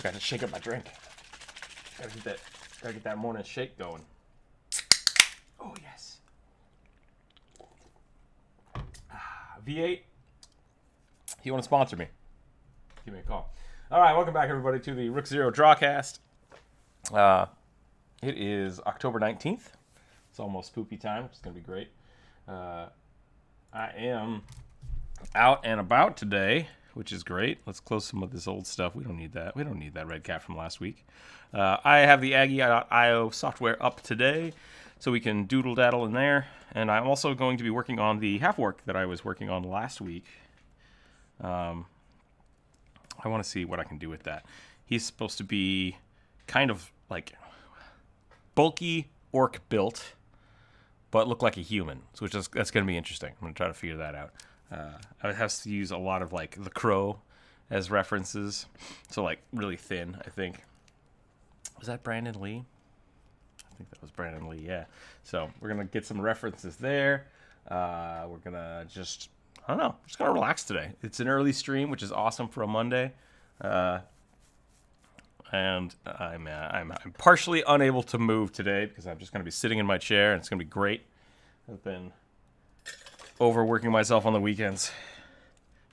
Gotta shake up my drink. Gotta get that morning shake going. Oh, yes. V8, if you want to sponsor me, give me a call. All right, welcome back, everybody, to the Rookzer0 Drawcast. It is October 19th. It's almost spoopy time, which is going to be great. I am out and about today, which is great. Let's close some of this old stuff. We don't need that. We don't need that red cat from last week. I have the Aggie.io software up today, so we can doodle-daddle in there. And I'm also going to be working on the HalfOrc that I was working on last week. I want to see what I can do with that. He's supposed to be kind of like bulky orc built, but look like a human, so that's going to be interesting. I'm going to try to figure that out. I have to use a lot of like the crow as references, so like really thin. I think was that Brandon Lee? I think that was Brandon Lee. Yeah. So we're gonna get some references there. We're gonna just just gonna relax today. It's an early stream, which is awesome for a Monday. And I'm partially unable to move today because I'm just going to be sitting in my chair, and it's going to be great. I've been overworking myself on the weekends,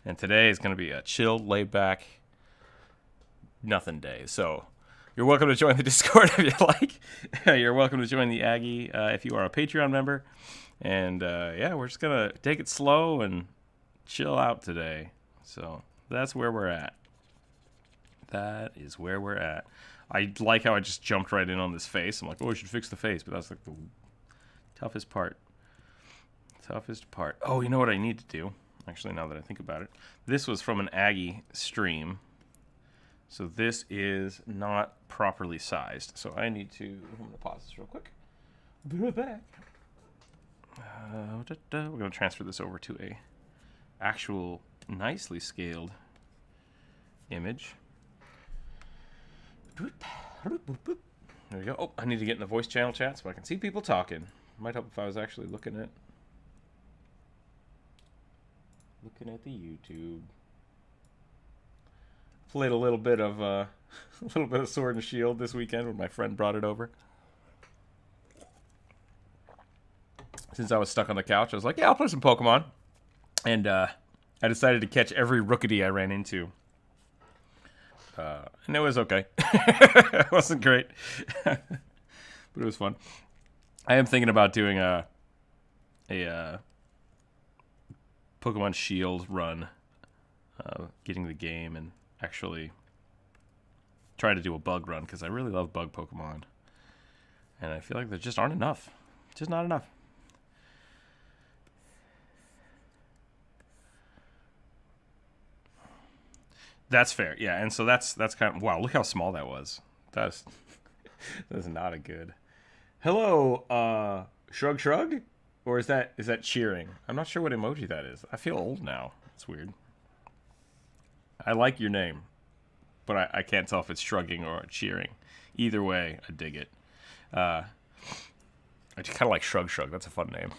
and today is going to be a chilled, laid-back, nothing day. So you're welcome to join the Discord if you like. You're welcome to join the Aggie if you are a Patreon member. And yeah, we're just going to take it slow and chill out today. So that's where we're at. That is where we're at. I like how I just jumped right in on this face. I'm like, oh, I should fix the face. But that's like the toughest part. Toughest part. Oh, you know what I need to do? Actually, now that I think about it. This was from an Aggie stream. So this is not properly sized. So I need to... I'm going to pause this real quick. I'll be right back. We're going to transfer this over to a actual nicely scaled image. There we go. Oh, I need to get in the voice channel chat so I can see people talking. Might help if I was actually looking at the YouTube. Played a little bit of Sword and Shield this weekend when my friend brought it over. Since I was stuck on the couch, I was like, yeah, I'll play some Pokemon. And I decided to catch every Rookity I ran into. And it was okay. It wasn't great. But it was fun. I am thinking about doing a Pokemon Shield run. Getting the game and actually trying to do a bug run, because I really love bug Pokemon. And I feel like there just aren't enough. Just not enough. That's fair, yeah, and so that's kind of... Wow, look how small that was. That's not a good... Hello, Shrug Shrug? Or is that cheering? I'm not sure what emoji that is. I feel old now. It's weird. I like your name, but I can't tell if it's shrugging or cheering. Either way, I dig it. I just kind of like Shrug Shrug. That's a fun name.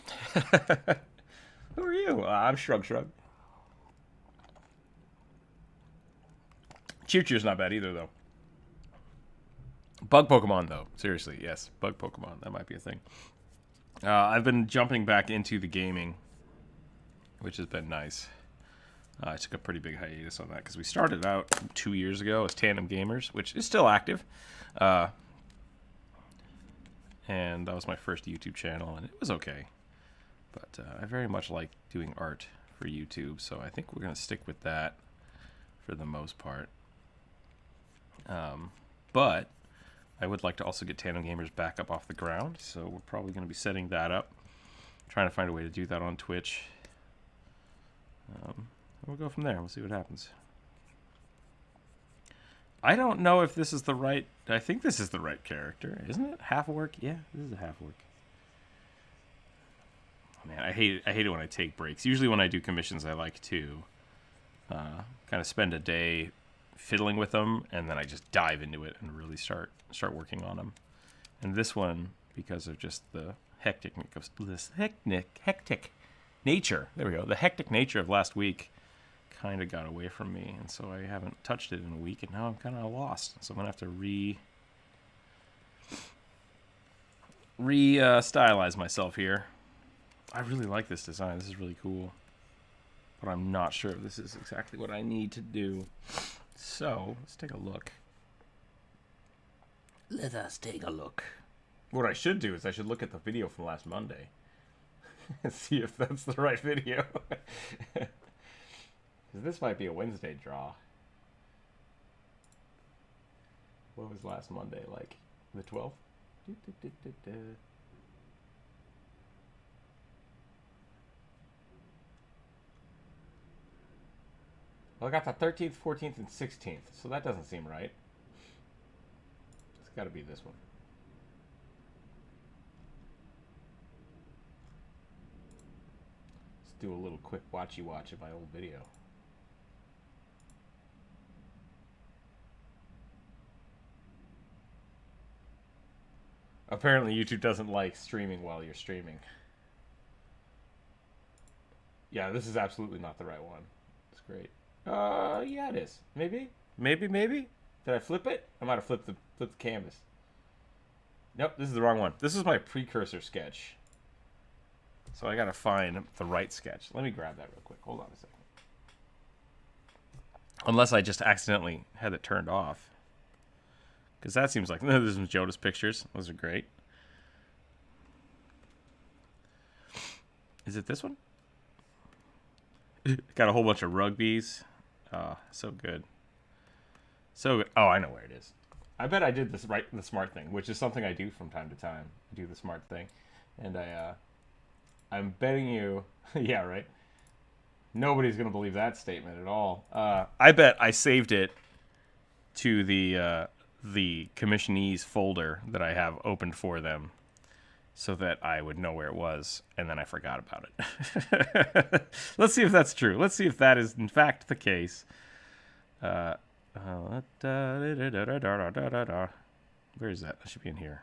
Who are you? I'm Shrug Shrug. Cheer's not bad either, though. Bug Pokemon, though. Seriously, yes. Bug Pokemon. That might be a thing. I've been jumping back into the gaming, which has been nice. I took a pretty big hiatus on that because we started out 2 years ago as Tandem Gamers, which is still active. And that was my first YouTube channel, and it was okay. But I very much like doing art for YouTube, so I think we're going to stick with that for the most part. But I would like to also get Tandem Gamers back up off the ground, so we're probably going to be setting that up. Trying to find a way to do that on Twitch. We'll go from there. We'll see what happens. I don't know if this is the right... I think this is the right character. Isn't it? HalfOrc? Yeah, this is a HalfOrc. Man, I hate it when I take breaks. Usually when I do commissions, I like to kind of spend a day fiddling with them, and then I just dive into it and really start working on them. And this one, because of just the hectic nature, there we go, the hectic nature of last week, kind of got away from me, and so I haven't touched it in a week, and now I'm kind of lost. So I'm gonna have to stylize myself here. I really like this design. This is really cool, but I'm not sure if this is exactly what I need to do. So let's take a look. Let us take a look. What I should do is I should look at the video from last Monday and see if that's the right video. This might be a Wednesday draw. What was last Monday like? The 12th? Well, I got the 13th, 14th, and 16th, so that doesn't seem right. It's got to be this one. Let's do a little quick watchy-watch of my old video. Apparently YouTube doesn't like streaming while you're streaming. Yeah, this is absolutely not the right one. It's great. Yeah, it is. Maybe? Maybe? Did I flip it? I might have flipped the canvas. Nope, this is the wrong one. This is my precursor sketch. So I gotta find the right sketch. Let me grab that real quick. Hold on a second. Unless I just accidentally had it turned off. Because that seems like... This is Jodas pictures. Those are great. Is it this one? Got a whole bunch of rugbies. Oh, so good. So good. Oh, I know where it is. I bet I did this right, the smart thing, which is something I do from time to time. I do the smart thing. And I'm betting you... yeah, right? Nobody's going to believe that statement at all. I bet I saved it to the commissionees folder that I have opened for them so that I would know where it was, and then I forgot about it. Let's see if that's true. Let's see if that is in fact the case. Where is that? That should be in here.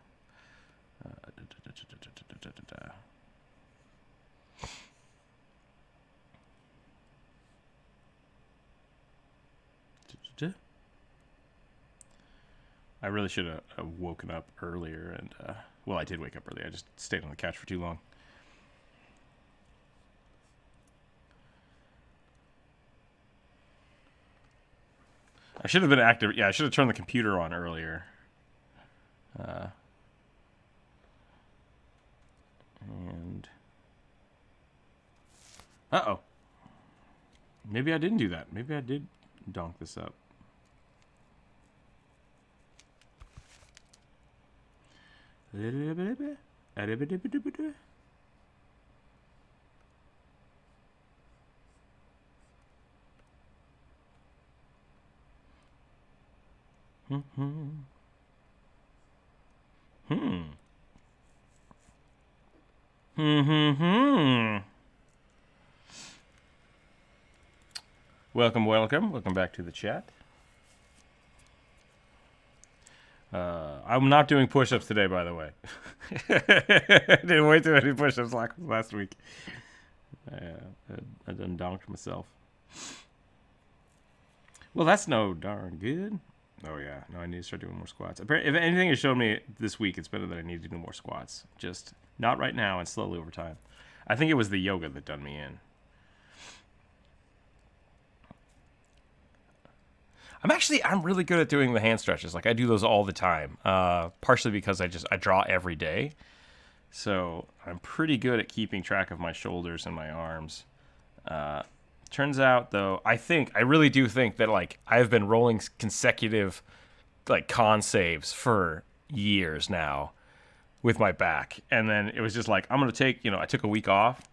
I really should have woken up earlier, and well, I did wake up early. I just stayed on the couch for too long. I should have been active. Yeah, I should have turned the computer on earlier. And uh-oh. Maybe I didn't do that. Maybe I did donk this up. Welcome back to the chat. I'm not doing push-ups today, by the way. I did way too many push-ups last week. I done donked myself. Well, that's no darn good. Oh, yeah. No, I need to start doing more squats. If anything has shown me this week, it's better that I need to do more squats. Just not right now and slowly over time. I think it was the yoga that done me in. I'm really good at doing the hand stretches. Like, I do those all the time. Partially because I draw every day. So I'm pretty good at keeping track of my shoulders and my arms. Turns out, though, I really do think that, like, I've been rolling consecutive, like, con saves for years now with my back. And then it was just like, I'm going to take, I took a week off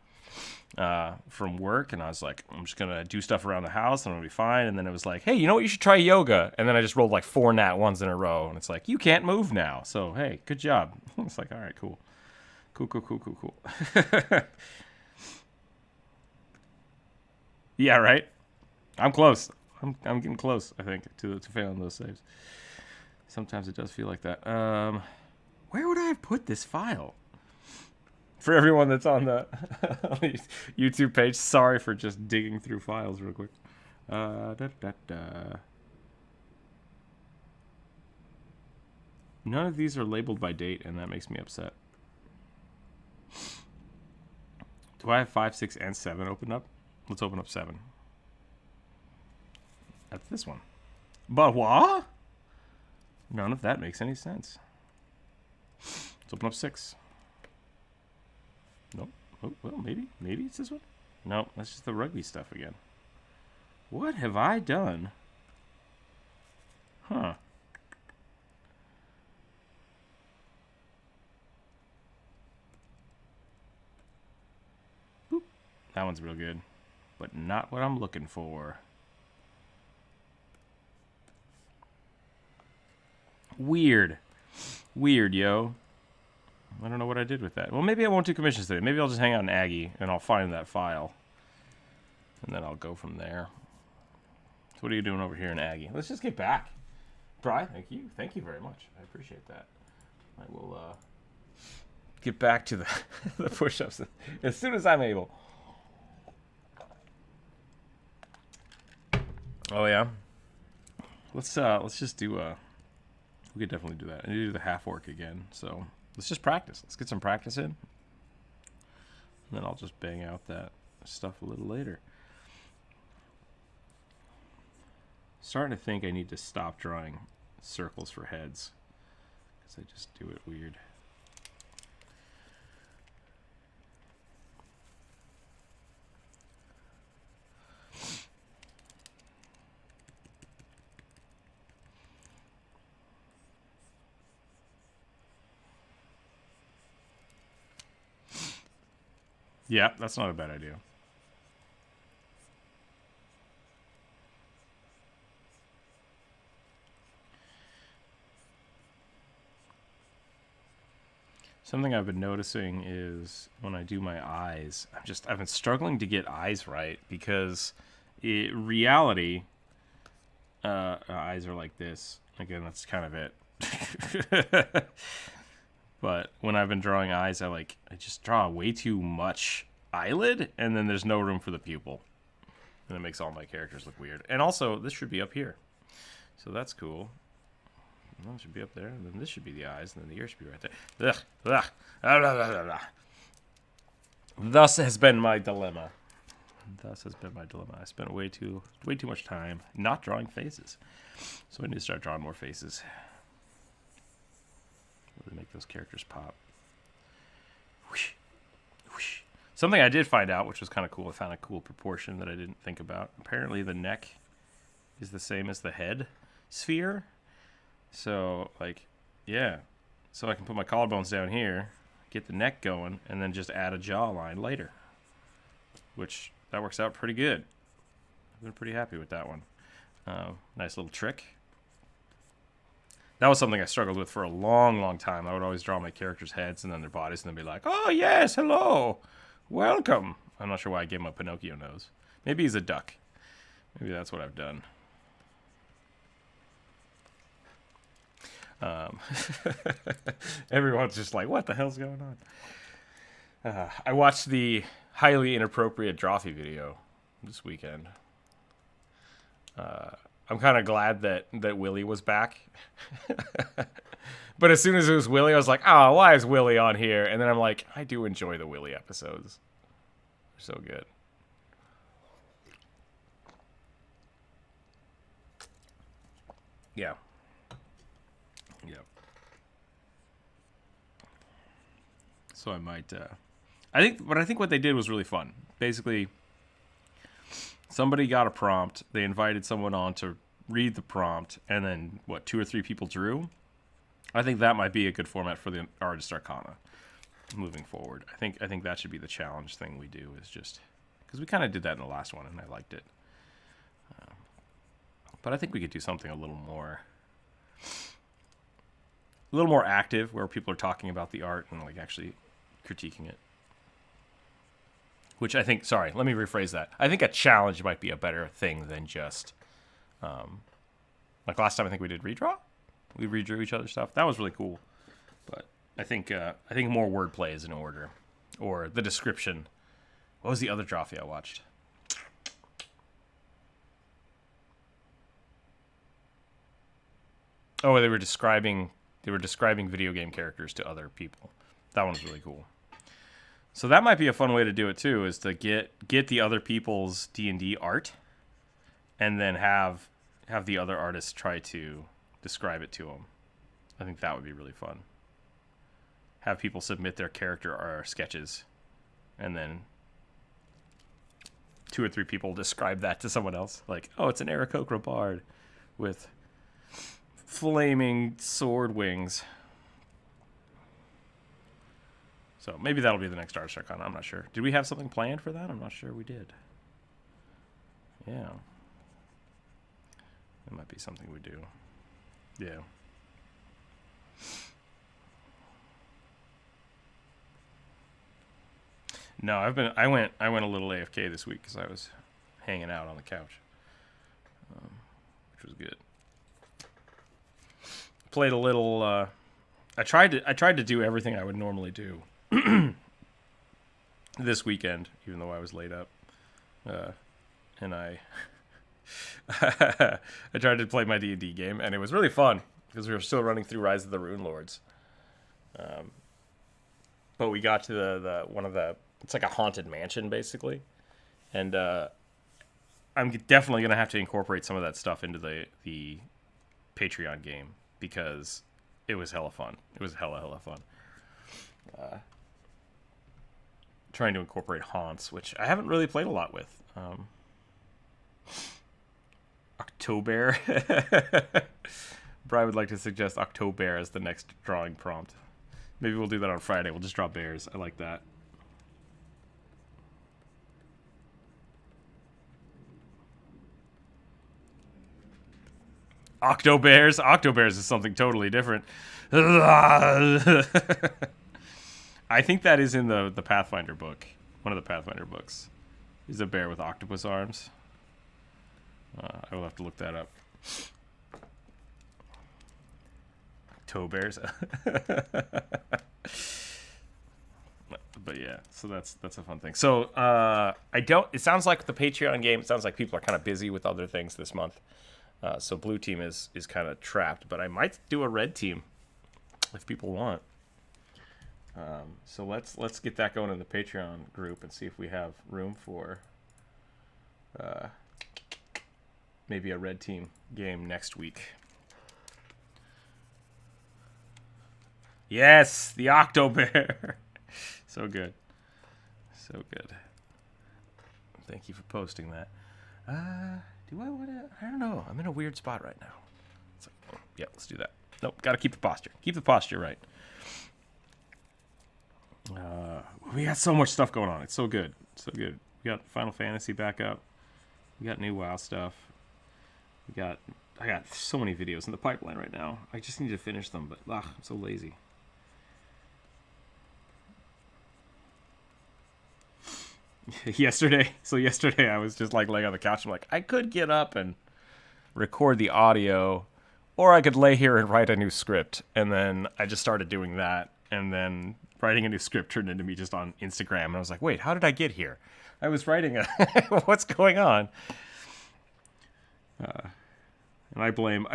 from work, and I was like, I'm just going to do stuff around the house, and I'm going to be fine. And then it was like, hey, you know what? You should try yoga. And then I just rolled, like, 4 nat 1s in a row. And it's like, you can't move now. So, hey, good job. It's like, all right, cool. Cool. Yeah, right? I'm close. I'm getting close, I think, to failing those saves. Sometimes it does feel like that. Where would I have put this file? For everyone that's on the YouTube page, sorry for just digging through files real quick. None of these are labeled by date, and that makes me upset. Do I have 5, 6, and 7 opened up? Let's open up 7. That's this one. But what? None of that makes any sense. Let's open up 6. Nope. Oh, well, maybe. Maybe it's this one. No, that's just the rugby stuff again. What have I done? Huh. Boop. That one's real good. But not what I'm looking for. Weird. Weird, yo. I don't know what I did with that. Well, maybe I won't do commissions today. Maybe I'll just hang out in Aggie, and I'll find that file. And then I'll go from there. So what are you doing over here in Aggie? Let's just get back. Bri, thank you. Thank you very much. I appreciate that. I will get back to the, the push-ups as soon as I'm able. Oh, yeah? Let's just do a... We could definitely do that. I need to do the HalfOrc again, so let's just practice. Let's get some practice in. And then I'll just bang out that stuff a little later. Starting to think I need to stop drawing circles for heads, because I just do it weird. Yeah, that's not a bad idea. Something I've been noticing is when I do my eyes, I've been struggling to get eyes right, because reality, eyes are like this. Again, that's kind of it. But when I've been drawing eyes, I just draw way too much eyelid, and then there's no room for the pupil. And it makes all my characters look weird. And also, this should be up here. So that's cool. Well, it should be up there, and then this should be the eyes, and then the ear should be right there. Ugh, ugh, blah, blah, blah, blah. Thus has been my dilemma. Thus has been my dilemma. I spent way too much time not drawing faces. So I need to start drawing more faces. Really make those characters pop. Whoosh, whoosh. Something I did find out, which was kind of cool. I found a cool proportion that I didn't think about. Apparently the neck is the same as the head sphere. So, yeah. So I can put my collarbones down here, get the neck going, and then just add a jawline later. Which, that works out pretty good. I've been pretty happy with that one. Nice little trick. That was something I struggled with for a long, long time. I would always draw my characters' heads and then their bodies, and then be like, oh, yes, hello, welcome. I'm not sure why I gave him a Pinocchio nose. Maybe he's a duck. Maybe that's what I've done. Everyone's just like, what the hell's going on? I watched the highly inappropriate Drawfee video this weekend. I'm kind of glad that Willie was back. But as soon as it was Willie, I was like, oh, why is Willie on here? And then I'm like, I do enjoy the Willie episodes. They're so good. Yeah. Yep. So I might, I think what they did was really fun. Basically, somebody got a prompt, they invited someone on to read the prompt, and then, 2 or 3 people drew? I think that might be a good format for the Artist Arcana moving forward. I think that should be the challenge thing we do, is just... Because we kind of did that in the last one, and I liked it. But I think we could do something a little more active, where people are talking about the art and actually critiquing it. Which I think, sorry, let me rephrase that. I think a challenge might be a better thing than just, last time I think we did redraw. We redrew each other's stuff. That was really cool. But I think more wordplay is in order, or the description. What was the other Drawfee I watched? Oh, they were describing video game characters to other people. That one was really cool. So that might be a fun way to do it too, is to get the other people's D&D art, and then have the other artists try to describe it to them. I think that would be really fun. Have people submit their character or sketches, and then 2 or 3 people describe that to someone else. Like, oh, it's an Aarakocra bard with flaming sword wings. So maybe that'll be the next Artist Arcana. I'm not sure. Did we have something planned for that? I'm not sure we did. Yeah. That might be something we do. Yeah. No, I went a little AFK this week because I was hanging out on the couch, which was good. Played a little. I tried to do everything I would normally do this weekend, even though I was laid up, and I I tried to play my D&D game, and it was really fun because we were still running through Rise of the Rune Lords. But we got to the one of the, it's like a haunted mansion basically, and I'm definitely gonna have to incorporate some of that stuff into the Patreon game because it was hella fun. It was hella fun. Trying to incorporate haunts, which I haven't really played a lot with. October. Brian would like to suggest October as the next drawing prompt. Maybe we'll do that on Friday. We'll just draw bears. I like that. Octobears. Octobears is something totally different. I think that is in the Pathfinder book. One of the Pathfinder books. Is a bear with octopus arms. I will have to look that up. Octobears. But yeah, so that's a fun thing. So it sounds like the Patreon game, it sounds like people are kind of busy with other things this month. So blue team is kind of trapped, but I might do a red team if people want. So let's get that going in the Patreon group and see if we have room for maybe a red team game next week. Yes, the Octobear. So good. So good. Thank you for posting that. Do I want to? I don't know. I'm in a weird spot right now. It's like, oh, yeah, let's do that. Nope, got to keep the posture. Keep the posture right. We got so much stuff going on. It's so good. So good. We got Final Fantasy back up. We got new WoW stuff. I got so many videos in the pipeline right now. I just need to finish them, but I'm so lazy. Yesterday I was just like laying on the couch. I'm like, I could get up and record the audio, or I could lay here and write a new script. And then I just started doing that, and then writing a new script turned into me just on Instagram. And I was like, wait, how did I get here? I was writing what's going on? And I blame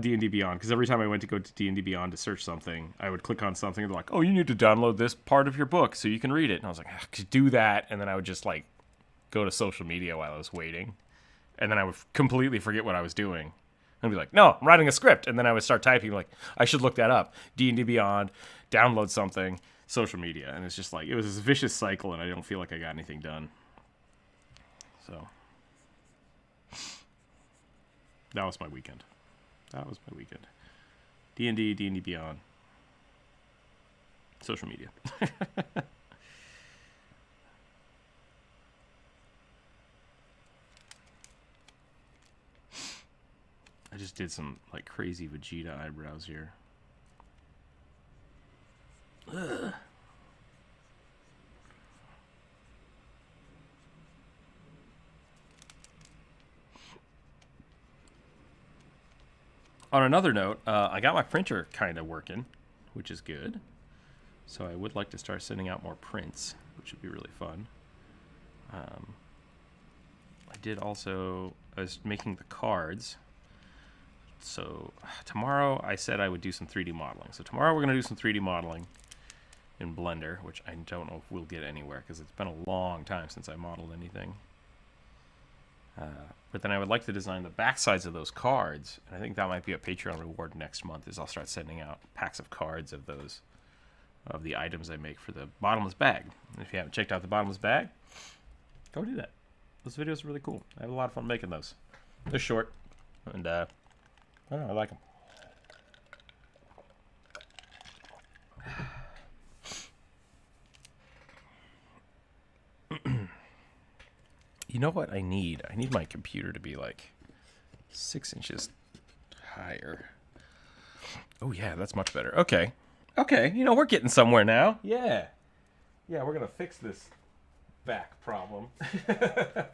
D&D Beyond, because every time I went to go to D&D Beyond to search something, I would click on something and they're like, oh, you need to download this part of your book so you can read it. And I was like, I could do that. And then I would just like go to social media while I was waiting. And then I would completely forget what I was doing. And I'd be like, no, I'm writing a script. And then I would start typing like, I should look that up. D&D Beyond, download something, social media. And it's just like, it was this vicious cycle and I don't feel like I got anything done. So that was my weekend. D&D Beyond. Social media. I just did some like crazy Vegeta eyebrows here. Ugh. On another note, I got my printer kind of working, which is good. So I would like to start sending out more prints, which would be really fun. I was making the cards. So tomorrow I said I would do some 3D modeling. So tomorrow we're going to do some 3D modeling in Blender, which I don't know if we'll get anywhere because it's been a long time since I modeled anything. But then I would like to design the back sides of those cards. And I think that might be a Patreon reward next month, is I'll start sending out packs of cards of those, of the items I make for the bottomless bag. And if you haven't checked out the bottomless bag, go do that. Those videos are really cool. I have a lot of fun making those. They're short, and I don't know, I like them. You know what I need? I need my computer to be like 6 inches higher. Oh yeah, that's much better. Okay. Okay, you know, we're getting somewhere now. Yeah. Yeah, we're going to fix this back problem. I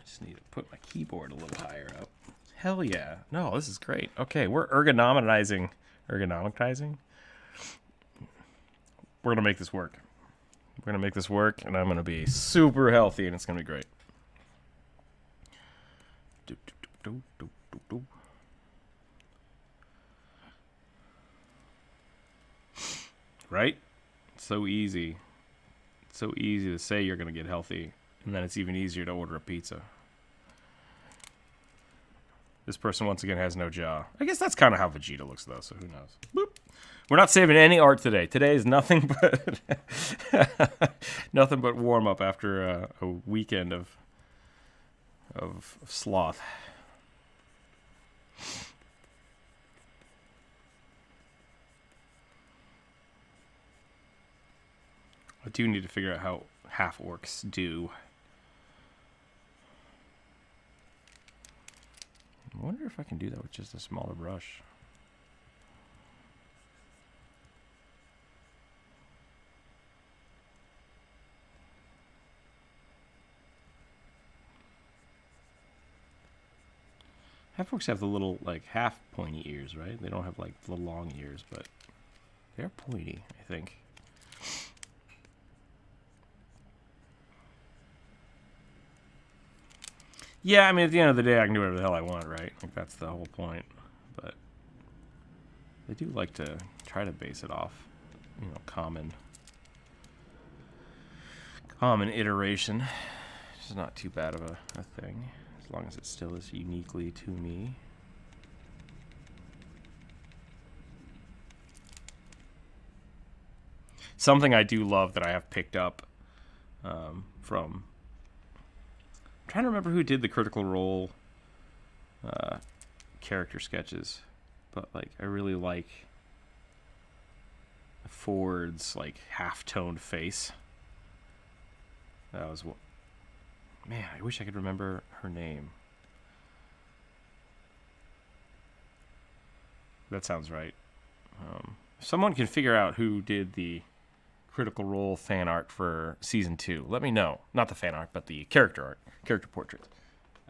just need to put my keyboard a little higher up. Hell yeah. No, this is great. Okay, we're ergonomicizing. Ergonomicizing? We're going to make this work. We're going to make this work, and I'm going to be super healthy, and it's going to be great. Right? So easy. It's so easy to say you're going to get healthy, and then it's even easier to order a pizza. This person, once again, has no jaw. I guess that's kind of how Vegeta looks, though, so who knows. Boop. We're not saving any art today. Today is nothing but nothing but warm up after a weekend of sloth. I do need to figure out how HalfOrcs do. I wonder if I can do that with just a smaller brush. HalfOrcs have the little, like, half pointy ears, right? They don't have, like, the long ears, but they're pointy, I think. Yeah, I mean, at the end of the day, I can do whatever the hell I want, right? Like, that's the whole point. But they do like to try to base it off, you know, common iteration. Which is not too bad of a thing, as long as it still is uniquely to me. Something I do love that I have picked up from... I'm trying to remember who did the Critical Role character sketches, but like I really like Ford's like half-toned face. That was what. Man, I wish I could remember her name. That sounds right. If someone can figure out who did the Critical Role fan art for season 2, let me know. Not the fan art, but the character art, character portraits.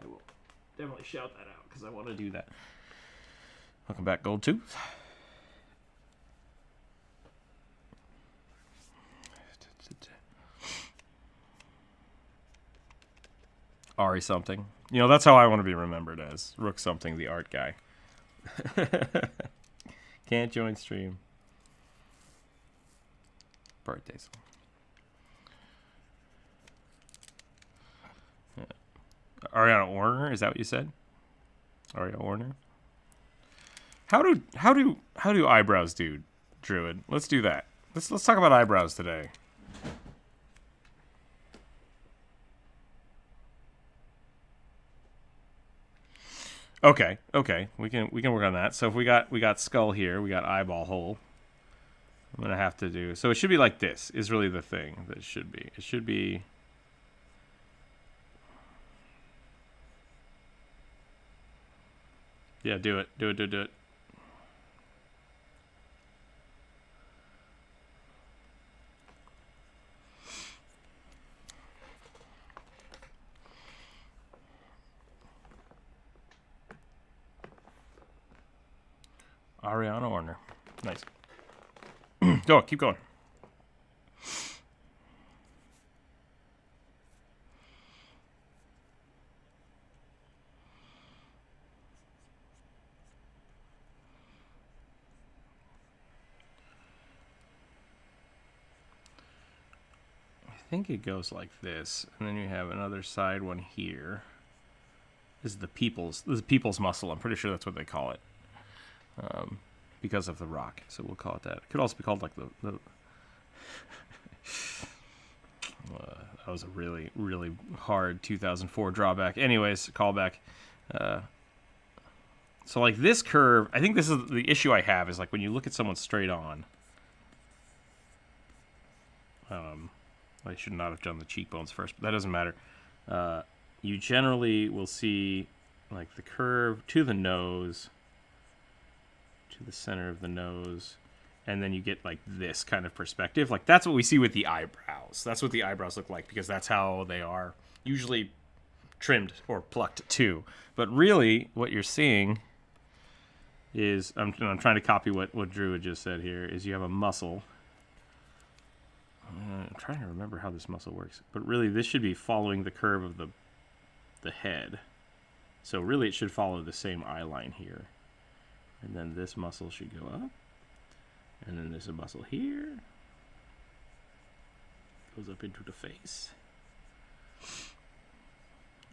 I will definitely shout that out because I want to do that. Welcome back, Goldtooth. Ari something. You know, that's how I want to be remembered, as Rook something, the art guy. Can't join stream. Birthdays. Yeah. Ariana Warner, is that what you said? Ariana Warner. How do eyebrows do, Druid? Let's do that. Let's talk about eyebrows today. Okay, we can work on that. So if we got skull here, we got eyeball hole. I'm gonna have to do, so it should be like this is really the thing that it should be. It should be yeah, do it. Ariana Warner. Nice. Go, keep going. think it goes like this, and then you have another side one here. This is the people's muscle. I'm pretty sure that's what they call it, because of the rock. So we'll call it that. It could also be called like the that was a really, really hard 2004 drawback. Anyways, callback. So like this curve, I think this is the issue I have, is like when you look at someone straight on. I should not have done the cheekbones first, but that doesn't matter. You generally will see like the curve to the nose, to the center of the nose, and then you get like this kind of perspective. Like that's what we see with the eyebrows. That's what the eyebrows look like, because that's how they are usually trimmed or plucked too. But really what you're seeing is, I'm trying to copy what Drew had just said here, is you have a muscle. I'm trying to remember how this muscle works, but really this should be following the curve of the head. So really it should follow the same eye line here. And then this muscle should go up. And then there's a muscle here. Goes up into the face.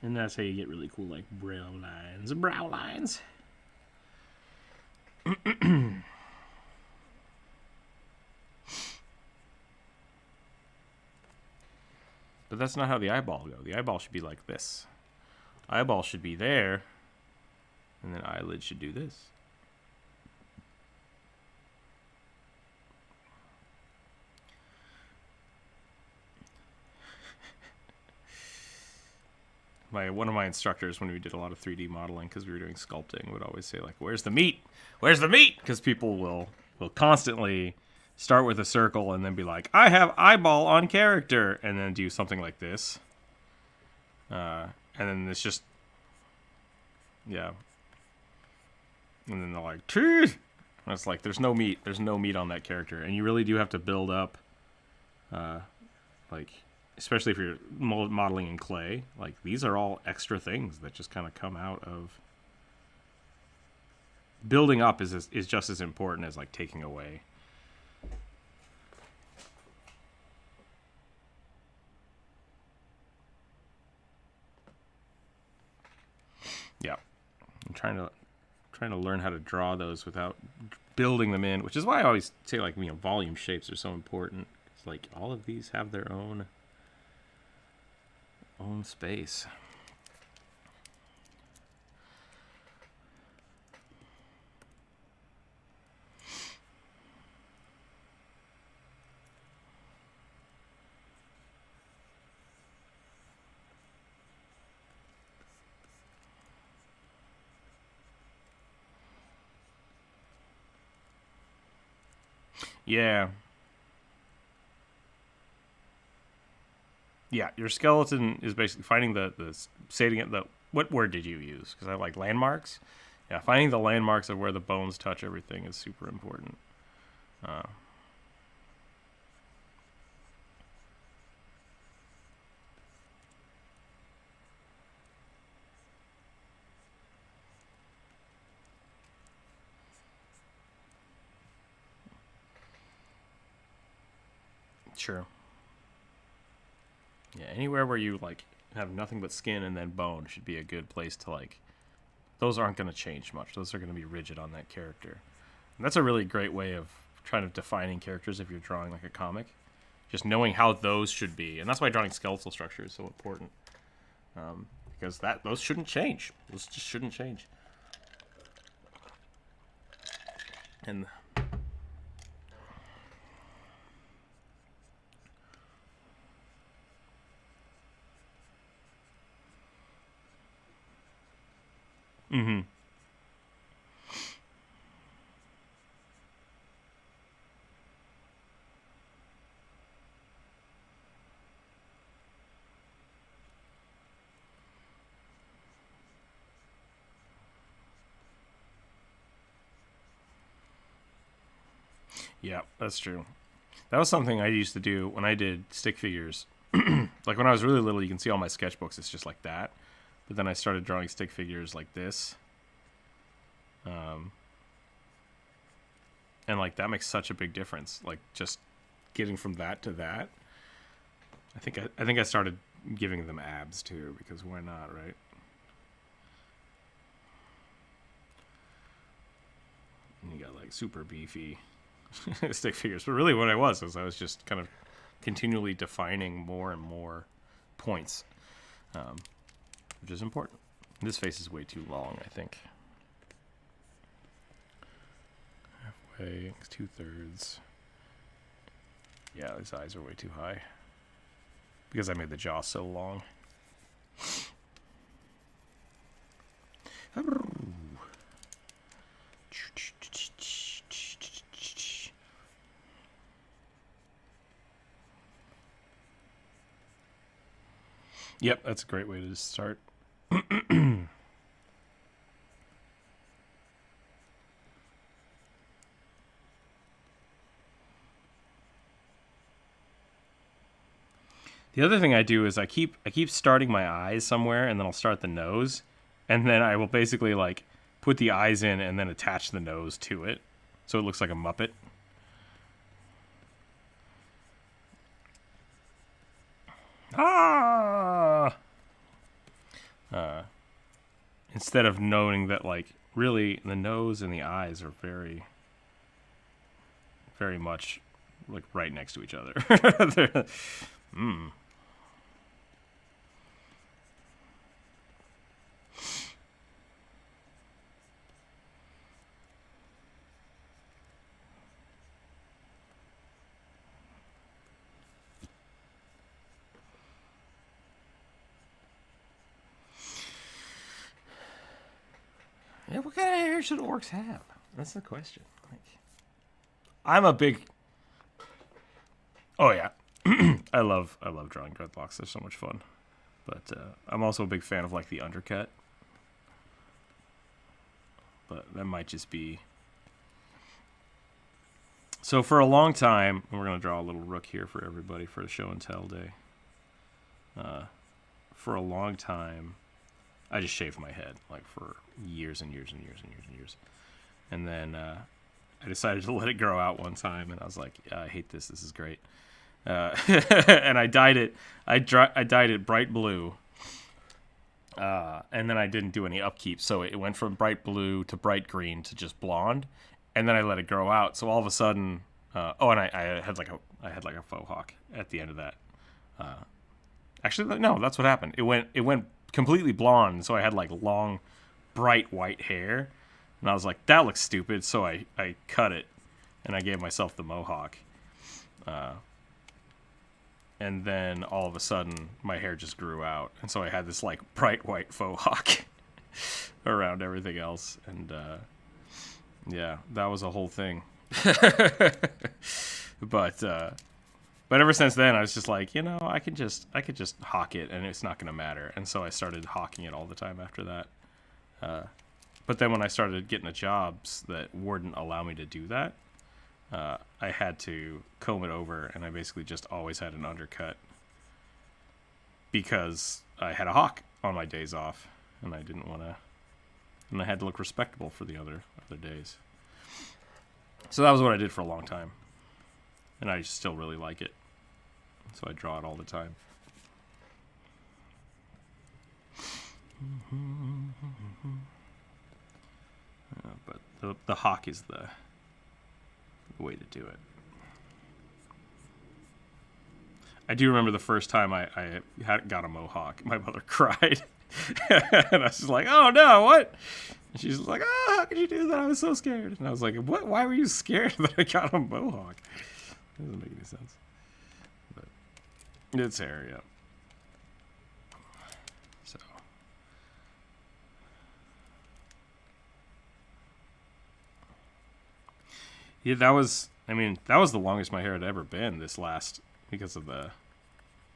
And that's how you get really cool like brow lines. But that's not how the eyeball go. The eyeball should be like this. Eyeball should be there, and then eyelid should do this. One of my instructors, when we did a lot of 3D modeling, because we were doing sculpting, would always say like, "Where's the meat? Where's the meat?" Because people will constantly start with a circle and then be like, "I have eyeball on character," and then do something like this. And then it's just, yeah. And then they're like, "Teeth!" And it's like, there's no meat. There's no meat on that character. And you really do have to build up, like, especially if you're modeling in clay, like, these are all extra things that just kind of come out of... Building up is just as important as, like, taking away. Yeah, I'm trying to learn how to draw those without building them in, which is why I always say, like, volume shapes are so important. It's like all of these have their own space. Yeah. Yeah, your skeleton is basically finding what word did you use? Because I have like landmarks. Yeah, finding the landmarks of where the bones touch everything is super important. Sure. Yeah, anywhere where you like have nothing but skin and then bone should be a good place to like. Those aren't going to change much. Those are going to be rigid on that character. And that's a really great way of trying to defining characters if you're drawing like a comic. Just knowing how those should be, and that's why drawing skeletal structure is so important. Because those shouldn't change. Those just shouldn't change. And mm-hmm. Yeah, that's true. That was something I used to do when I did stick figures. Like when I was really little, you can see all my sketchbooks. It's just like that. But then I started drawing stick figures like this. And like that makes such a big difference. Like just getting from that to that. I think I started giving them abs too, because why not, right? And you got like super beefy stick figures. But really what I was just kind of continually defining more and more points, which is important. This face is way too long, I think. Halfway, 2/3. Yeah, his eyes are way too high. Because I made the jaw so long. Yep, that's a great way to start. The other thing I do is I keep starting my eyes somewhere, and then I'll start the nose, and then I will basically like put the eyes in and then attach the nose to it, so it looks like a Muppet. Instead of knowing that like really the nose and the eyes are very, very much like right next to each other. Yeah, what kind of hair should orcs have? That's the question. Like, I'm a big. Oh yeah, I love drawing dreadlocks. They're so much fun. But I'm also a big fan of like the undercut. But that might just be. So for a long time, and we're gonna draw a little rook here for everybody for the show and tell day. For a long time, I just shaved my head, like for years and years and years and years and years. And then I decided to let it grow out one time, and I was like, yeah, I hate this. This is great. And I dyed it. I dyed it bright blue. And then I didn't do any upkeep, so it went from bright blue to bright green to just blonde. And then I let it grow out. So all of a sudden, and I had like a faux hawk at the end of that. Actually, no, that's what happened. It went completely blonde, so I had like long, bright white hair, and I was like, that looks stupid, so I cut it, and I gave myself the mohawk. And then all of a sudden, my hair just grew out, and so I had this like bright white faux hawk around everything else, and yeah, that was a whole thing. But ever since then, I was just like, I could just hawk it, and it's not going to matter. And so I started hawking it all the time after that. But then when I started getting the jobs that wouldn't allow me to do that, I had to comb it over, and I basically just always had an undercut because I had a hawk on my days off, and I didn't want to, and I had to look respectable for the other days. So that was what I did for a long time. And I still really like it. So I draw it all the time. But the hawk is the way to do it. I do remember the first time I got a mohawk. My mother cried. And I was just like, oh no, what? And she's like, oh, how could you do that? I was so scared. And I was like, what? Why were you scared that I got a mohawk? That doesn't make any sense. But it's hair, yeah. So. Yeah, that was the longest my hair had ever been this last, because of the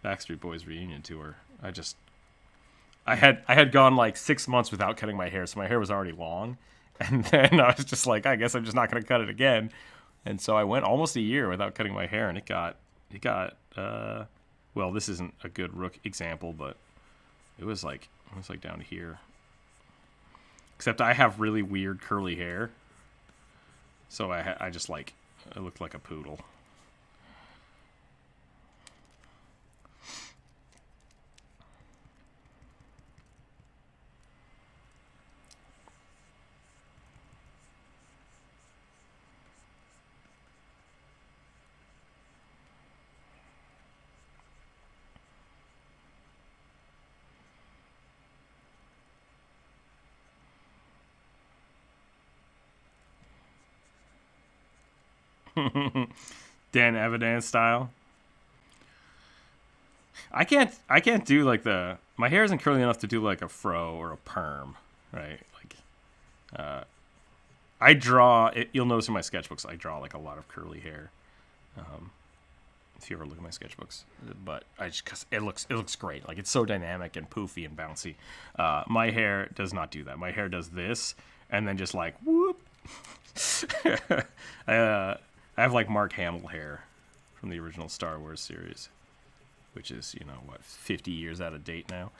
Backstreet Boys reunion tour. I had gone like 6 months without cutting my hair, so my hair was already long. And then I was just like, I guess I'm just not going to cut it again. And so I went almost a year without cutting my hair, and it got well, this isn't a good rook example, but it was like down to here. Except I have really weird curly hair, so I just like, I looked like a poodle. Dan Evidence style. I can't do like my hair isn't curly enough to do like a fro or a perm, right? Like, I draw it. You'll notice in my sketchbooks, I draw like a lot of curly hair. If you ever look at my sketchbooks, but cause it looks great. Like, it's so dynamic and poofy and bouncy. My hair does not do that. My hair does this, and then just like whoop. I have like Mark Hamill hair from the original Star Wars series, which is, 50 years out of date now.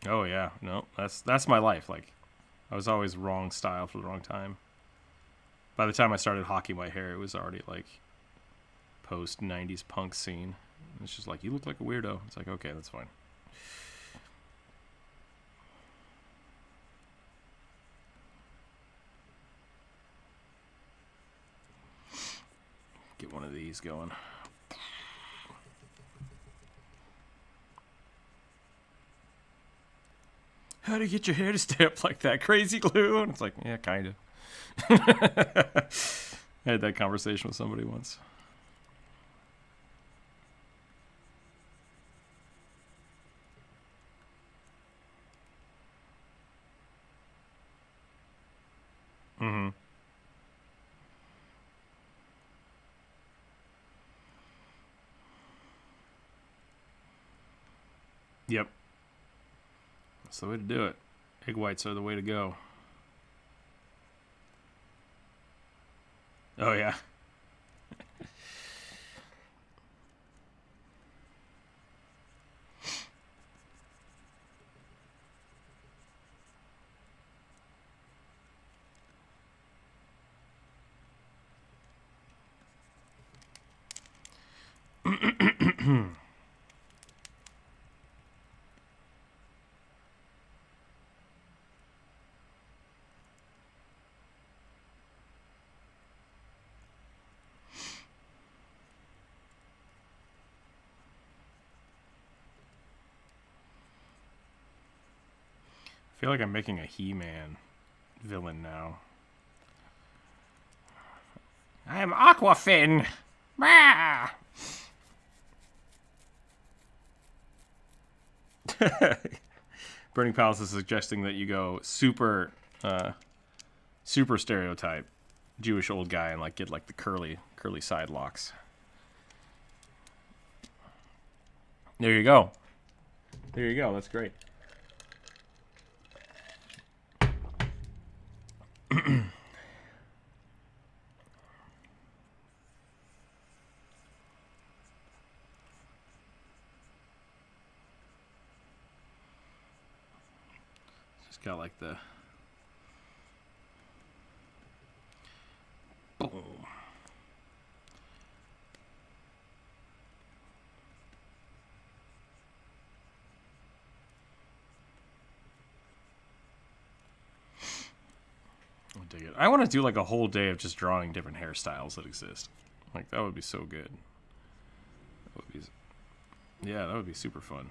Oh yeah, no, that's my life. Like, I was always wrong style for the wrong time. By the time I started hockey, my hair, it was already like post 90s punk scene. It's just like, you look like a weirdo. It's like, okay, that's fine. Get one of these going. How do you get your hair to stay up like that? Crazy glue? And it's like, yeah, kind of. I had that conversation with somebody once. Mm-hmm. Yep. That's the way to do it. Egg whites are the way to go. Oh, yeah. I feel like I'm making a He-Man villain now. I am Aquafin! Ah! Burning Palace is suggesting that you go super stereotype Jewish old guy and like get like the curly side locks. There you go. There you go. That's great. Just got like the boom. I dig it. I want to do like a whole day of just drawing different hairstyles that exist. Like, that would be so good. That would be, yeah, that would be super fun.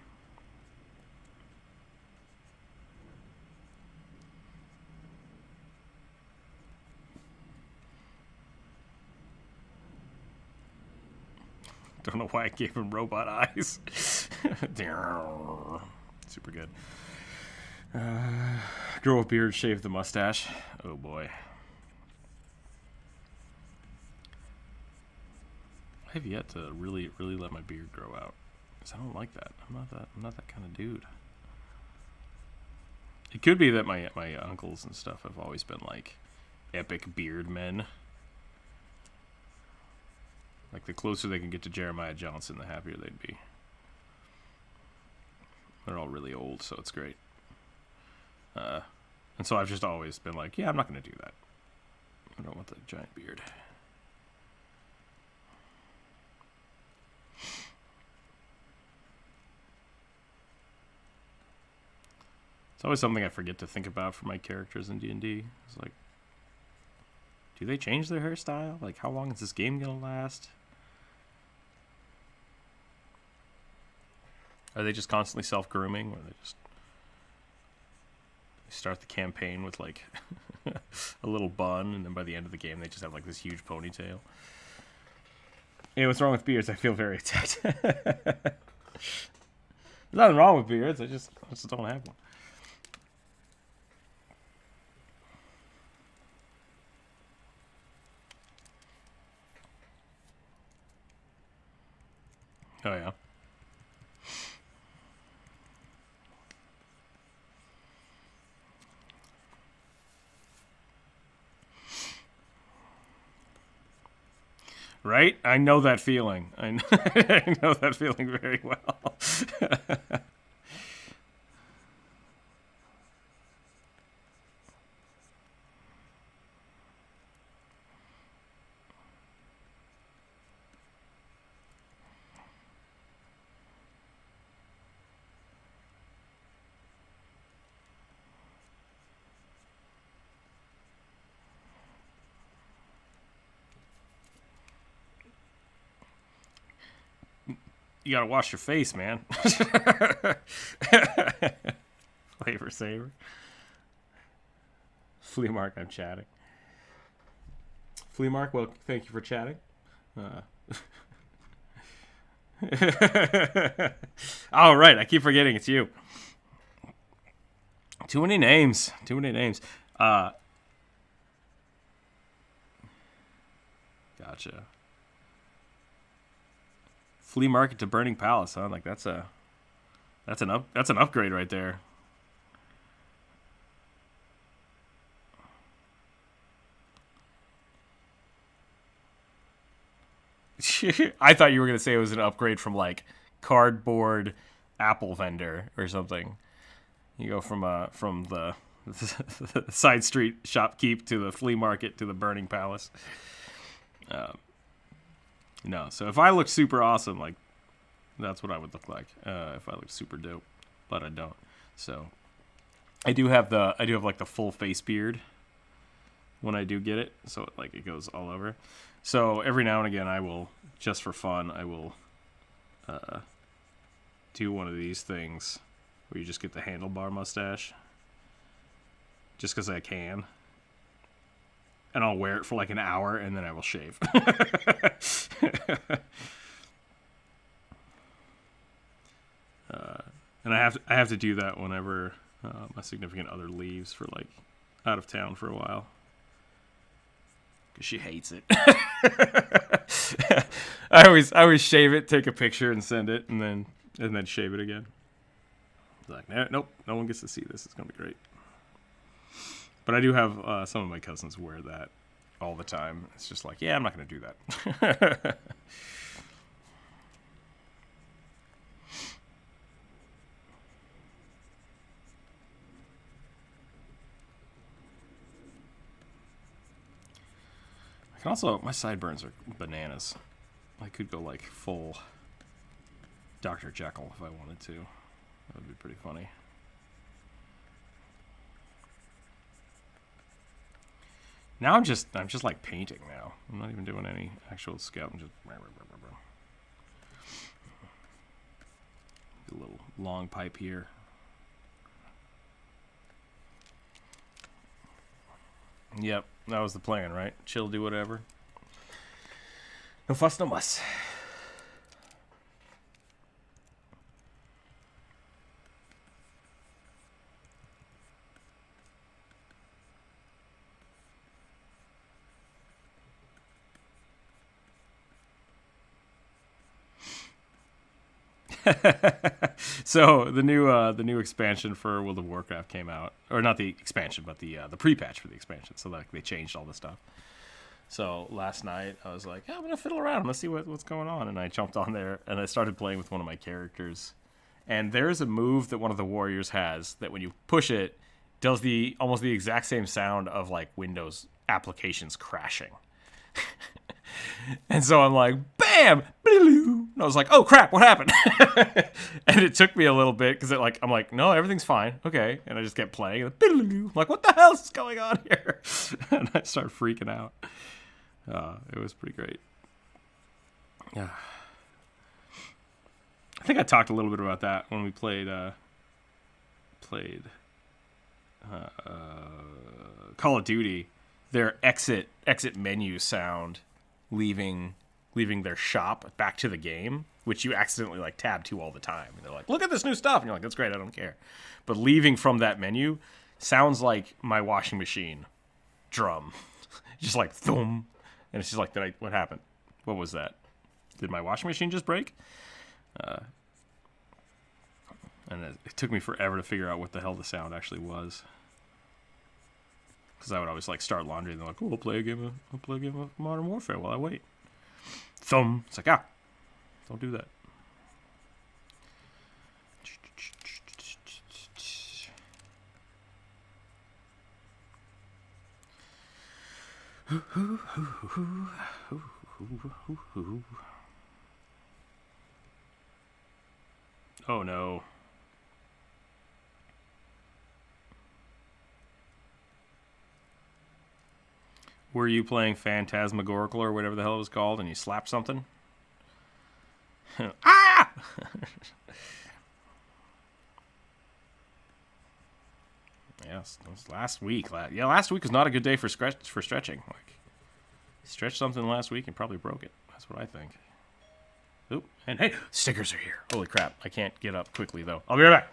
Don't know why I gave him robot eyes. Super good. Grow a beard, shave the mustache. Oh boy. I have yet to really let my beard grow out, because I don't like that. I'm not that kind of dude. It could be that my uncles and stuff have always been like epic beard men. Like, the closer they can get to Jeremiah Johnson, the happier they'd be. They're all really old, so it's great. And so I've just always been like, yeah, I'm not going to do that. I don't want the giant beard. It's always something I forget to think about for my characters in D&D. It's like, do they change their hairstyle? Like, how long is this game going to last? Are they just constantly self-grooming? Or are they just... start the campaign with like a little bun, and then by the end of the game they just have like this huge ponytail. Hey, what's wrong with beards? I feel very attacked. There's nothing wrong with beards. I just don't have one. Oh yeah. Right? I know that feeling. I know that feeling very well. You gotta wash your face, man. Flavor saver. Flea Mark, I'm chatting. Flea Mark, well, thank you for chatting. All right, I keep forgetting it's you. Too many names. Too many names. Gotcha. Flea Market to Burning Palace, huh? Like that's an upgrade right there. I thought you were gonna say it was an upgrade from like cardboard apple vendor or something. You go from the side street shopkeep to the flea market to the Burning Palace. No, so if I look super awesome, like that's what I would look like if I look super dope, but I don't. So I do have like the full face beard when I do get it, so it goes all over. So every now and again, I will, just for fun, I will do one of these things where you just get the handlebar mustache, just because I can. And I'll wear it for like an hour, and then I will shave. And I have to do that whenever my significant other leaves for like out of town for a while, because she hates it. I always shave it, take a picture, and send it, and then shave it again. Like, nope, no one gets to see this. It's gonna be great. But I do have some of my cousins wear that all the time. It's just like, yeah, I'm not going to do that. I can also, my sideburns are bananas. I could go like full Dr. Jekyll if I wanted to. That would be pretty funny. Now I'm just like painting now. I'm not even doing any actual scout. I'm just a little long pipe here. Yep, that was the plan, right? Chill, do whatever. No fuss, no muss. So the new expansion for World of Warcraft came out, or not the expansion, but the pre-patch for the expansion. So like they changed all the stuff. So last night I was like, I'm gonna fiddle around, I'm gonna see what's going on, and I jumped on there and I started playing with one of my characters. And there's a move that one of the warriors has that when you push it, does almost the exact same sound of like Windows applications crashing. And so I'm like, bam! And I was like, oh crap, what happened? And it took me a little bit because I'm like, no, everything's fine, okay. And I just kept playing. And I'm like, what the hell is going on here? And I started freaking out. It was pretty great. Yeah. I think I talked a little bit about that when we played Call of Duty, their exit menu sound leaving their shop back to the game, which you accidentally like tab to all the time. And they're like, look at this new stuff. And you're like, that's great, I don't care. But leaving from that menu sounds like my washing machine drum. Just like thum. And it's just like, what happened? What was that? Did my washing machine just break? And it took me forever to figure out what the hell the sound actually was. Because I would always like start laundry and they're like, oh, we'll play a game of Modern Warfare while I wait. Thumb. It's like, don't do that. Oh no. Were you playing Phantasmagorical or whatever the hell it was called and you slapped something? Ah! Yes, that was last week. Last week was not a good day for stretching. Like, stretched something last week and probably broke it. That's what I think. Oop, and hey, stickers are here. Holy crap. I can't get up quickly, though. I'll be right back.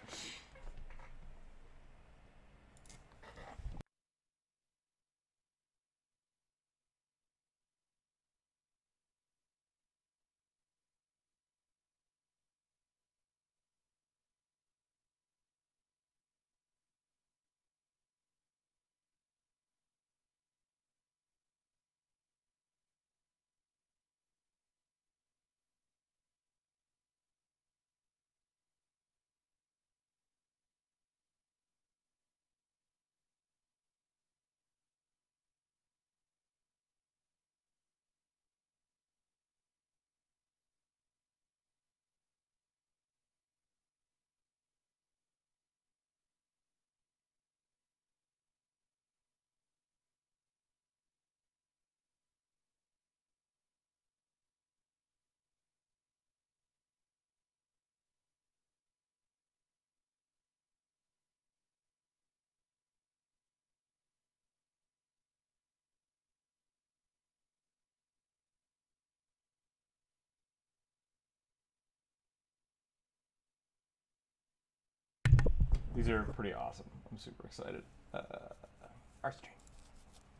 These are pretty awesome. I'm super excited. Art stream.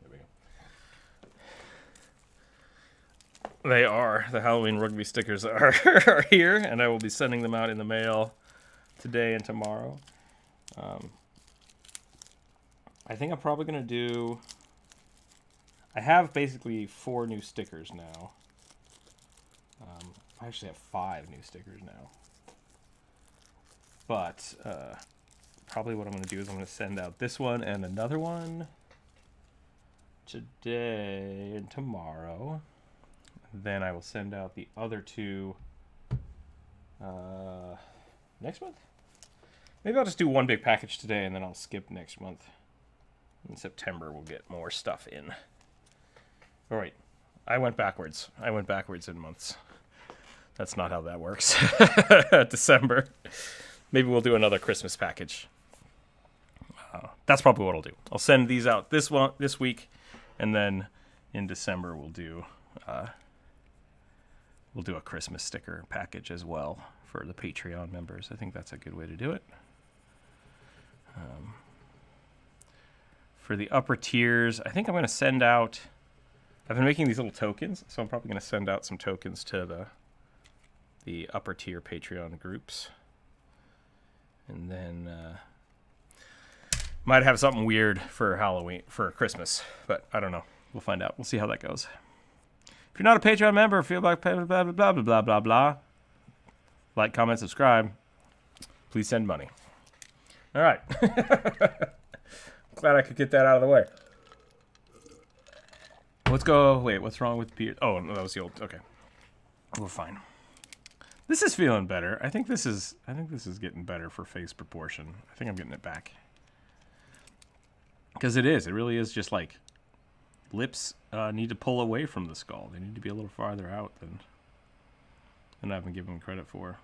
There we go. They are. The Halloween rugby stickers are here, and I will be sending them out in the mail today and tomorrow. I think I'm probably going to do... I have basically 4 new stickers now. I actually have 5 new stickers now. But... probably what I'm going to do is I'm going to send out this one and another one today and tomorrow. Then I will send out the other 2 next month. Maybe I'll just do one big package today and then I'll skip next month. In September we'll get more stuff in. All right. I went backwards. In months. That's not how that works. December. Maybe we'll do another Christmas package. That's probably what I'll do. I'll send these out this week, and then in December we'll do a Christmas sticker package as well for the Patreon members. I think that's a good way to do it. For the upper tiers, I think I'm going to send out... I've been making these little tokens, so I'm probably going to send out some tokens to the upper tier Patreon groups. And then might have something weird for Halloween, for Christmas, but I don't know. We'll find out. We'll see how that goes. If you're not a Patreon member, feel like blah, blah, blah, blah, blah, blah, blah. Like, comment, subscribe. Please send money. All right. Glad I could get that out of the way. Let's go. Wait, what's wrong with Peter? Oh, no, that was the old. Okay. We're fine. This is feeling better. I think this is getting better for face proportion. I think I'm getting it back. Because it is. It really is just like lips need to pull away from the skull. They need to be a little farther out than I've been giving them credit for.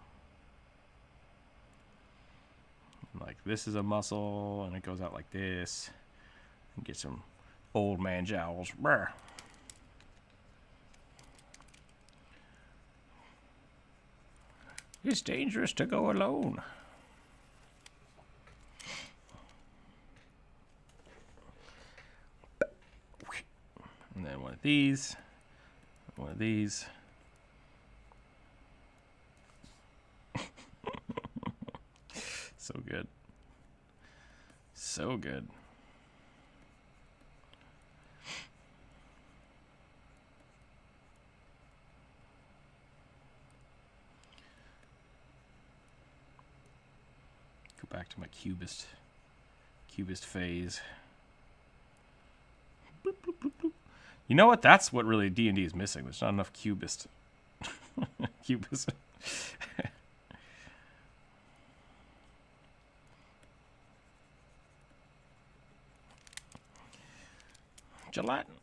Like this is a muscle, and it goes out like this. And get some old man jowls. Brr. It's dangerous to go alone. And then one of these. One of these. So good. So good. Go back to my cubist phase. Bloop, bloop, bloop, bloop. You know what? That's what really D&D is missing. There's not enough cubist. Cubist. Gelatin.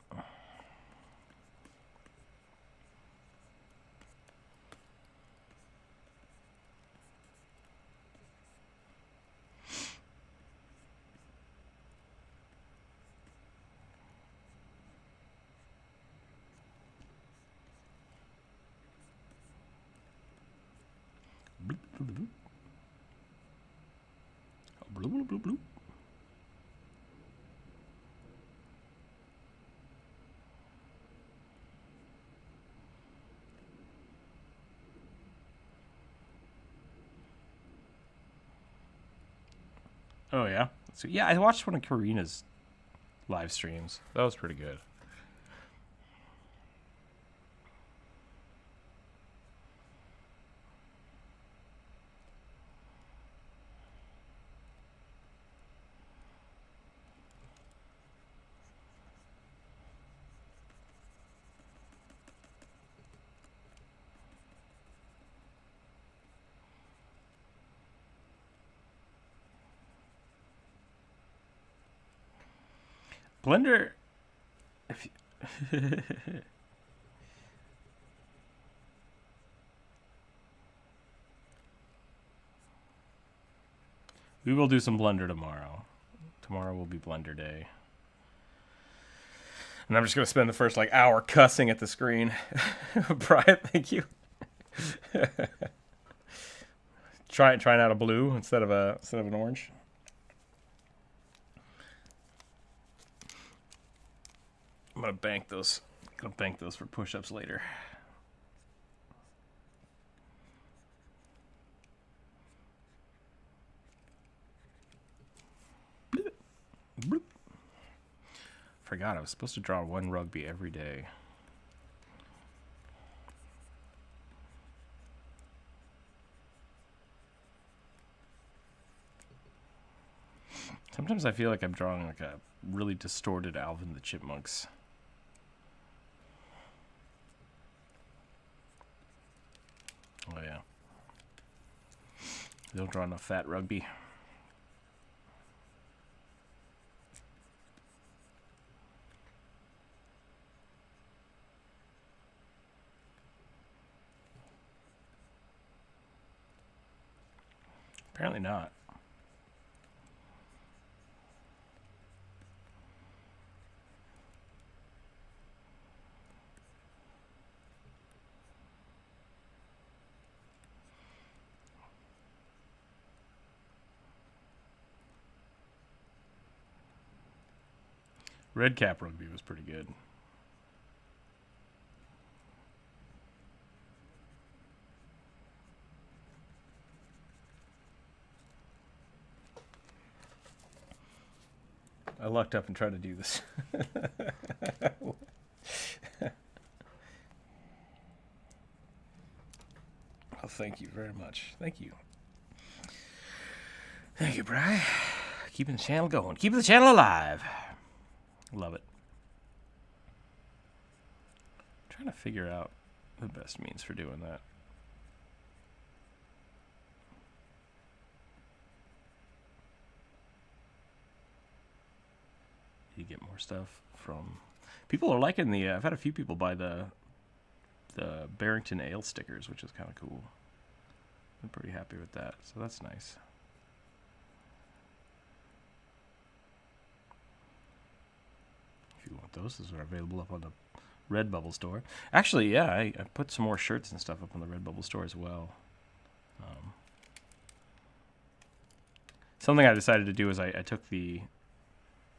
Bloop, bloop, bloop. Bloop, bloop, bloop, bloop. Oh, yeah? So, yeah, I watched one of Karina's live streams. That was pretty good. Blender, if you we will do some Blender tomorrow. Tomorrow will be Blender day. And I'm just going to spend the first like hour cussing at the screen. Brian, thank you. Trying out a blue instead of an orange. I'm gonna bank those. For push-ups later. Bloop. Bloop. Forgot I was supposed to draw one rugby every day. Sometimes I feel like I'm drawing like a really distorted Alvin the Chipmunks. Oh yeah. They don't draw enough fat rugby. Apparently not. Red cap rugby was pretty good. I lucked up and tried to do this. Oh, thank you very much. Thank you. Thank you, Bri. Keeping the channel going. Keeping the channel alive. Love it. I'm trying to figure out the best means for doing that. You get more stuff from people are liking the I've had a few people buy the Barrington Ale stickers, which is kind of cool. I'm pretty happy with that, so that's nice. you want those. Those are available up on the Redbubble store. Actually, yeah, I put some more shirts and stuff up on the Redbubble store as well. Something I decided to do is I took the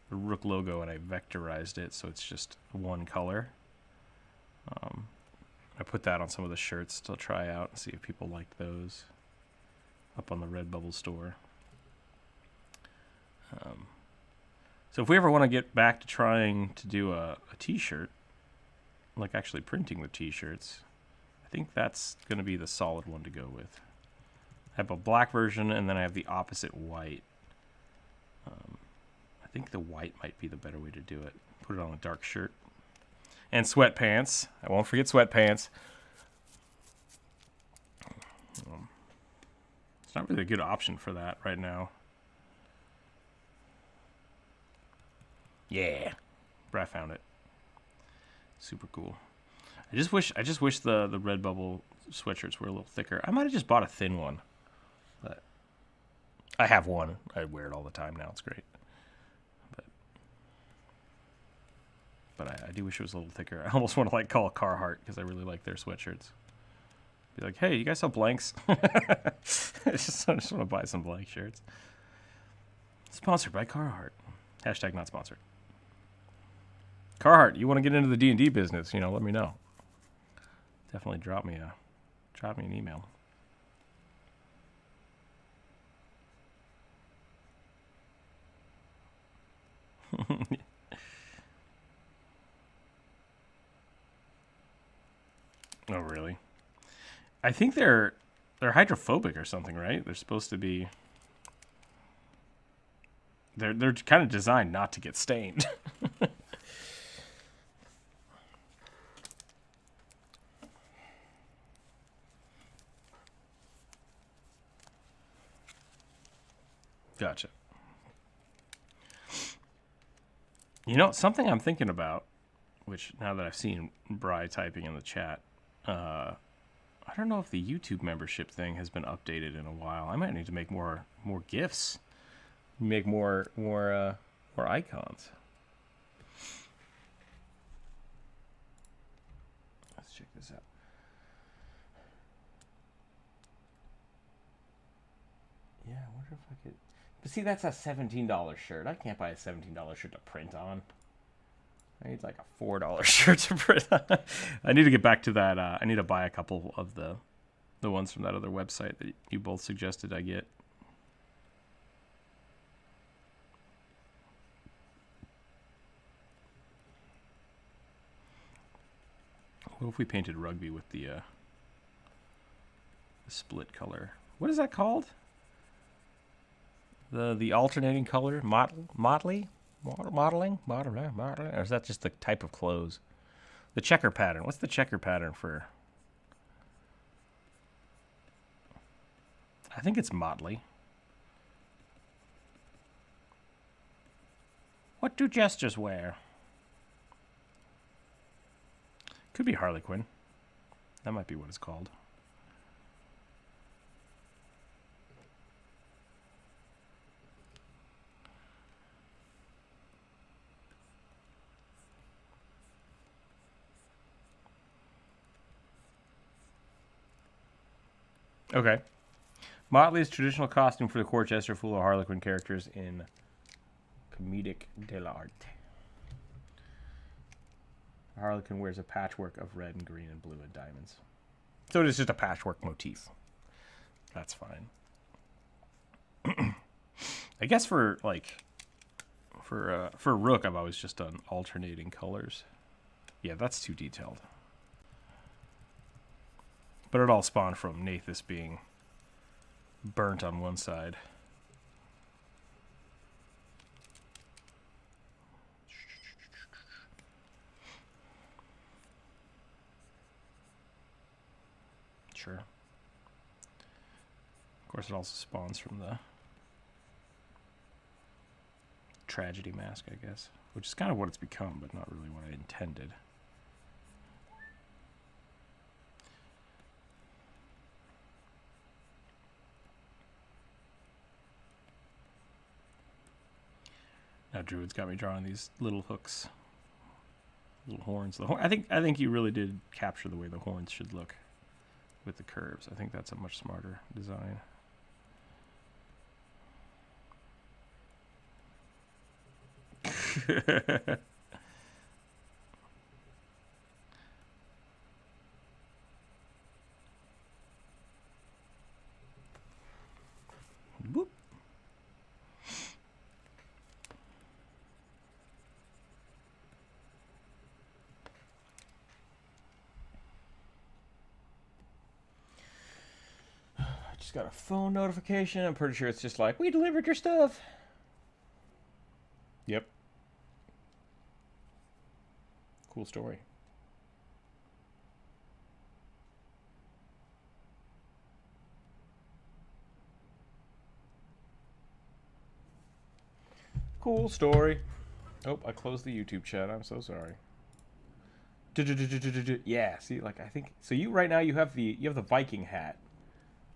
Rook logo and I vectorized it so it's just one color. I put that on some of the shirts to try out and see if people like those up on the Redbubble store. So if we ever want to get back to trying to do a t-shirt, like actually printing the t-shirts, I think that's going to be the solid one to go with. I have a black version and then I have the opposite white. I think the white might be the better way to do it. Put it on a dark shirt. And sweatpants. I won't forget sweatpants. It's not really a good option for that right now. Yeah. But I found it. Super cool. I just wish the Redbubble sweatshirts were a little thicker. I might have just bought a thin one. But I have one. I wear it all the time now. It's great. But I do wish it was a little thicker. I almost want to like call Carhartt because I really like their sweatshirts. Be like, hey, you guys sell blanks? I just want to buy some blank shirts. Sponsored by Carhartt. Hashtag not sponsored. Carhartt, you want to get into the D&D business? You know, let me know. Definitely drop me an email. Oh, really? I think they're hydrophobic or something, right? They're supposed to be. They're kind of designed not to get stained. Gotcha. You know, something I'm thinking about, which now that I've seen Bri typing in the chat, I don't know if the YouTube membership thing has been updated in a while. I might need to make more GIFs, make more icons. Let's check this out. Yeah, I wonder if I could. But see, that's a $17 shirt. I can't buy a $17 shirt to print on. I need like a $4 shirt to print on. I need to get back to that. I need to buy a couple of the ones from that other website that you both suggested I get. What if we painted rugby with the split color? What is that called? The alternating color modeling, or is that just the type of clothes? The checker pattern. What's the checker pattern for? I think it's motley. What do jesters wear? Could be Harlequin. That might be what it's called. Okay. Motley's traditional costume for the court jester full of Harlequin characters in Comedic de l'Art. Harlequin wears a patchwork of red and green and blue and diamonds. So it is just a patchwork motif. That's fine. I guess for Rook, I've always just done alternating colors. Yeah, that's too detailed. But it all spawned from Nathus being burnt on one side. Sure. Of course, it also spawns from the tragedy mask, I guess. Which is kind of what it's become, but not really what I intended. Now Druid's got me drawing these little hooks Little horns. I think you really did capture the way the horns should look with the curves. I think that's a much smarter design. Whoop. I just got a phone notification. I'm pretty sure it's just like, we delivered your stuff. Yep. Cool story. Cool story. Oh, I closed the YouTube chat. I'm so sorry. Yeah, see, like I think so. You right now you have the Viking hat.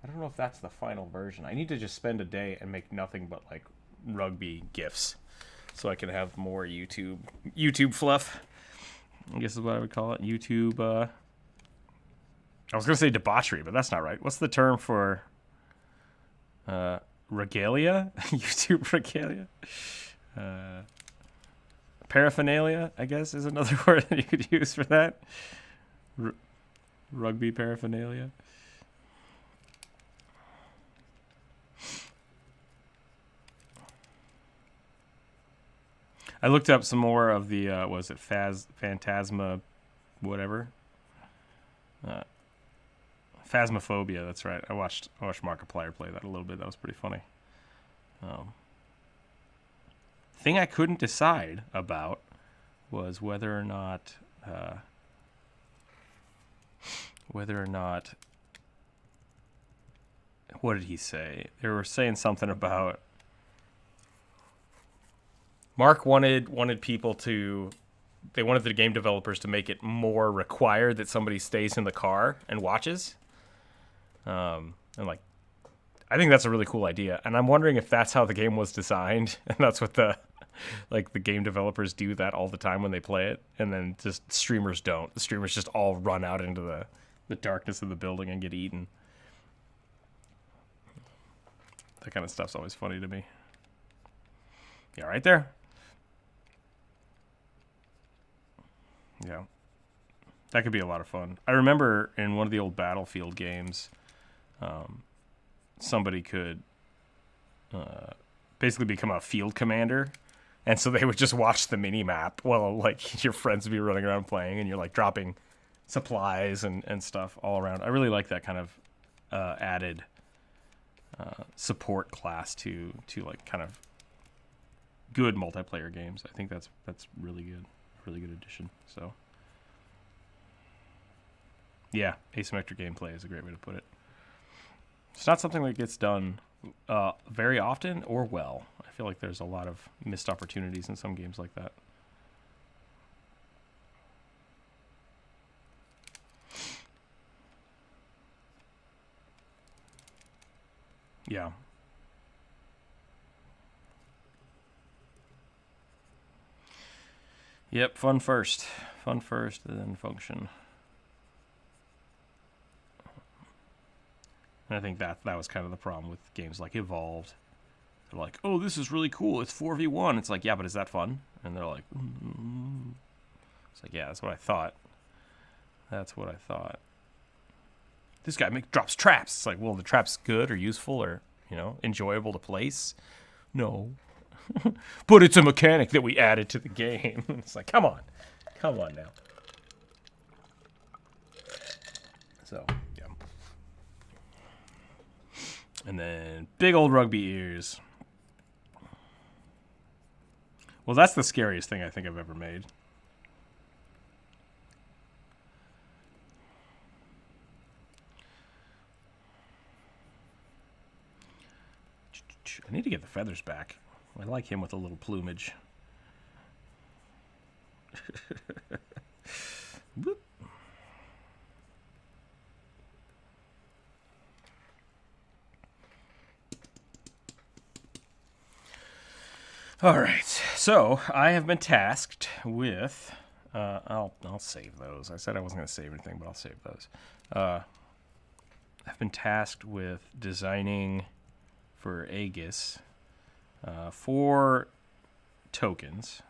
I don't know if that's the final version. I need to just spend a day and make nothing but like rugby gifs, so I can have more YouTube fluff. I guess is what I would call it. YouTube. I was gonna say debauchery, but that's not right. What's the term for regalia? YouTube regalia. Paraphernalia, I guess, is another word that you could use for that. Rugby paraphernalia. I looked up some more of the was it Phantasma, whatever. Phasmophobia. That's right. I watched Markiplier play that a little bit. That was pretty funny. Thing I couldn't decide about was whether or not what did he say? They were saying something about Mark wanted people to, they wanted the game developers to make it more required that somebody stays in the car and watches. And like, I think that's a really cool idea. And I'm wondering if that's how the game was designed. And that's what the game developers do that all the time when they play it. And then just streamers don't. The streamers just all run out into the darkness of the building and get eaten. That kind of stuff's always funny to me. Yeah, right there. Yeah. That could be a lot of fun. I remember in one of the old Battlefield games, somebody could basically become a field commander. And so they would just watch the mini map while like your friends would be running around playing and you're like dropping supplies and stuff all around. I really like that kind of added support class to like kind of good multiplayer games. I think that's really good. Really good addition. So yeah, asymmetric gameplay is a great way to put it. It's not something that gets done very often or well. I feel like there's a lot of missed opportunities in some games like that. Yeah. Yep, fun first, and then function. And I think that was kind of the problem with games like Evolved. They're like, oh, this is really cool. It's 4v1. It's like, yeah, but is that fun? And they're like, It's like, yeah, that's what I thought. This guy drops traps. It's like, well, the trap's good or useful or, enjoyable to place. No. But it's a mechanic that we added to the game. It's like, come on now. So, yeah. And then big old rugby ears. Well, that's the scariest thing I think I've ever made. I need to get the feathers back. I like him with a little plumage. Whoop. All right, so I have been tasked with I'll save those. I said I wasn't going to save anything, but I'll save those. I've been tasked with designing for Aegis 4 tokens.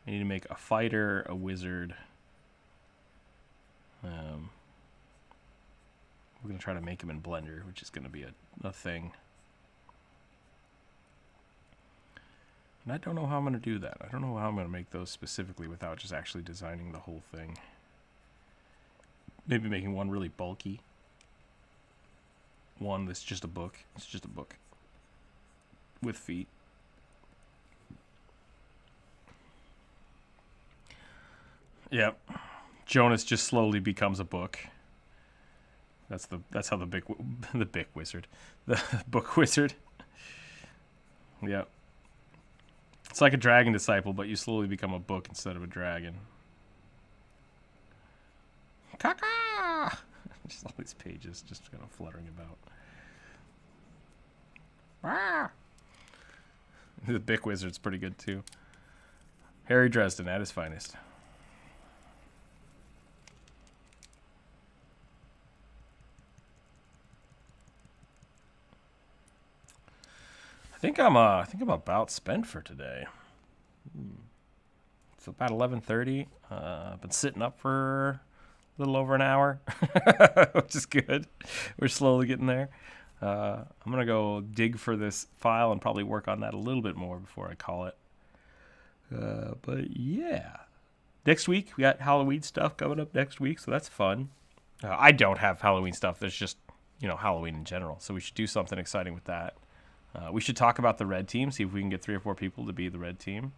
I need to make a fighter, a wizard. We're going to try to make them in Blender, which is going to be a thing. And I don't know how I'm going to do that. I don't know how I'm going to make those specifically without just actually designing the whole thing. Maybe making one really bulky. One that's just a book. It's just a book with feet. Yep. Jonas just slowly becomes a book. That's how the big wizard, the book wizard. Yep. It's like a dragon disciple, but you slowly become a book instead of a dragon. Caca! Just all these pages just kind of fluttering about. Ah! The Bic Wizard's pretty good too. Harry Dresden at his finest. I think I'm about spent for today. It's about 11:30. I've been sitting up for a little over an hour, which is good. We're slowly getting there. I'm gonna go dig for this file and probably work on that a little bit more before I call it. But yeah, next week we got Halloween stuff coming up next week, so that's fun. I don't have Halloween stuff. There's just Halloween in general, so we should do something exciting with that. We should talk about the red team, see if we can get 3 or 4 people to be the red team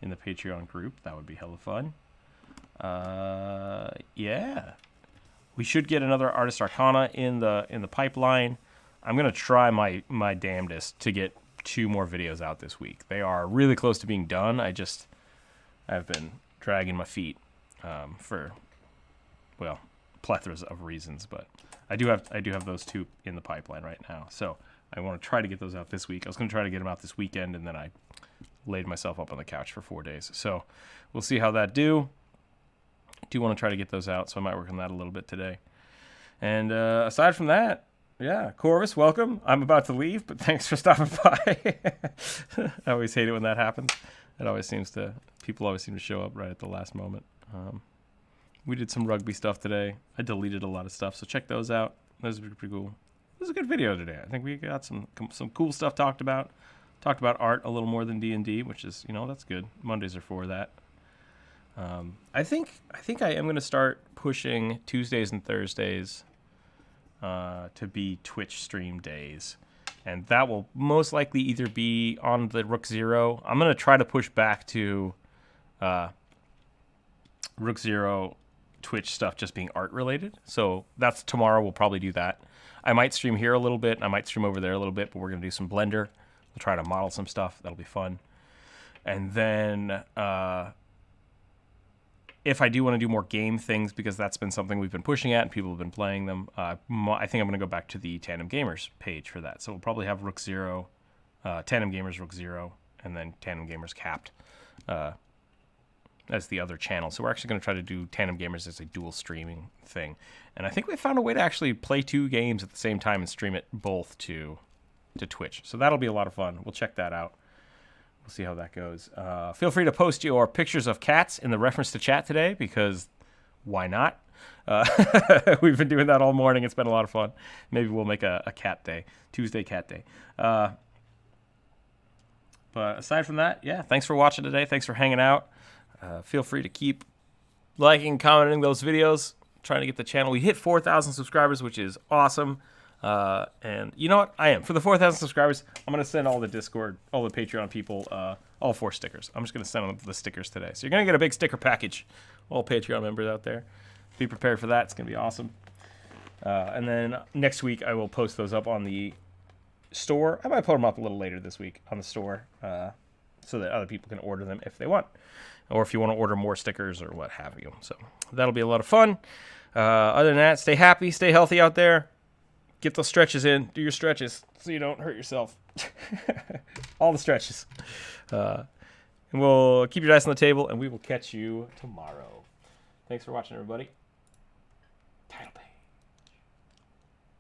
in the Patreon group. That would be hella fun. Yeah. We should get another Artist Arcana in the pipeline. I'm going to try my damnedest to get 2 more videos out this week. They are really close to being done. I've been dragging my feet for, well, plethoras of reasons, but I do have those 2 in the pipeline right now. So I want to try to get those out this week. I was going to try to get them out this weekend, and then I laid myself up on the couch for 4 days. So we'll see how that do. I do want to try to get those out, so I might work on that a little bit today. And aside from that, yeah, Corvus, welcome. I'm about to leave, but thanks for stopping by. I always hate it when that happens. People always seem to show up right at the last moment. We did some rugby stuff today. I deleted a lot of stuff, so check those out. Those are pretty cool. It was a good video today. I think we got some cool stuff talked about. Talked about art a little more than D&D, which is, that's good. Mondays are for that. I think I am going to start pushing Tuesdays and Thursdays to be Twitch stream days. And that will most likely either be on the Rookzer0. I'm going to try to push back to Rookzer0 Twitch stuff just being art related. So that's tomorrow. We'll probably do that. I might stream here a little bit. I might stream over there a little bit, but we're going to do some Blender. We'll try to model some stuff. That'll be fun. And then if I do want to do more game things, because that's been something we've been pushing at and people have been playing them, I think I'm going to go back to the Tandem Gamers page for that. So we'll probably have Rookzer0, Tandem Gamers Rookzer0, and then Tandem Gamers Capped as the other channel. So we're actually going to try to do Tandem Gamers as a dual streaming thing. And I think we found a way to actually play 2 games at the same time and stream it both to Twitch. So that'll be a lot of fun. We'll check that out. We'll see how that goes. Feel free to post your pictures of cats in the reference to chat today, because why not? We've been doing that all morning. It's been a lot of fun. Maybe we'll make a cat day, Tuesday cat day. But aside from that, yeah, thanks for watching today. Thanks for hanging out. Feel free to keep liking, commenting those videos, trying to get the channel. We hit 4,000 subscribers, which is awesome. And you know what? I am. For the 4,000 subscribers, I'm going to send all the Discord, all the Patreon people, all 4 stickers. I'm just going to send them the stickers today. So you're going to get a big sticker package. All Patreon members out there. Be prepared for that. It's going to be awesome. And then next week, I will post those up on the store. I might put them up a little later this week on the store so that other people can order them if they want. Or if you want to order more stickers or what have you. So that'll be a lot of fun. Other than that, stay happy, stay healthy out there. Get those stretches in. Do your stretches so you don't hurt yourself. All the stretches. And we'll keep your dice on the table, and we will catch you tomorrow. Thanks for watching, everybody.